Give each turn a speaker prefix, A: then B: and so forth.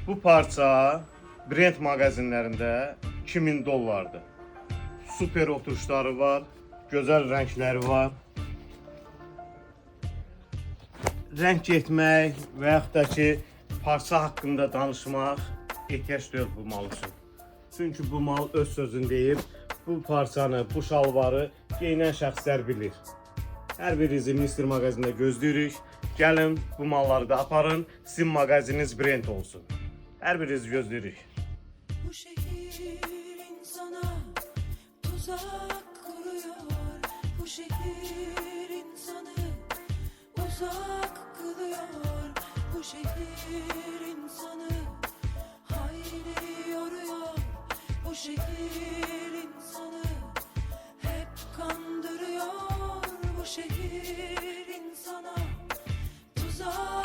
A: Bu parça Brent magazinlərində 2000 dollardır. Super oturuşları var, gözəl rəngləri var. Rəng getmək və yaxud da ki, parça haqqında danışmaq ehtiyac deyil bu mal üçün. Çünki bu mal öz sözünü deyib, bu parçanı, bu şalvarı geyinən şəxslər bilir. Hər birinizi Mister Mağazində gözləyirik. Gəlin bu malları da aparın, sizin mağazininiz Brent olsun. Hər birinizi gözləyirik.
B: Bu şehir insana tuzak kuruyor. Bu şehir insanı uzak kılıyor. Bu şehir insanı hayli yoruyor. Bu şehir insanı hep kandırıyor. Bu şehir insana tuzak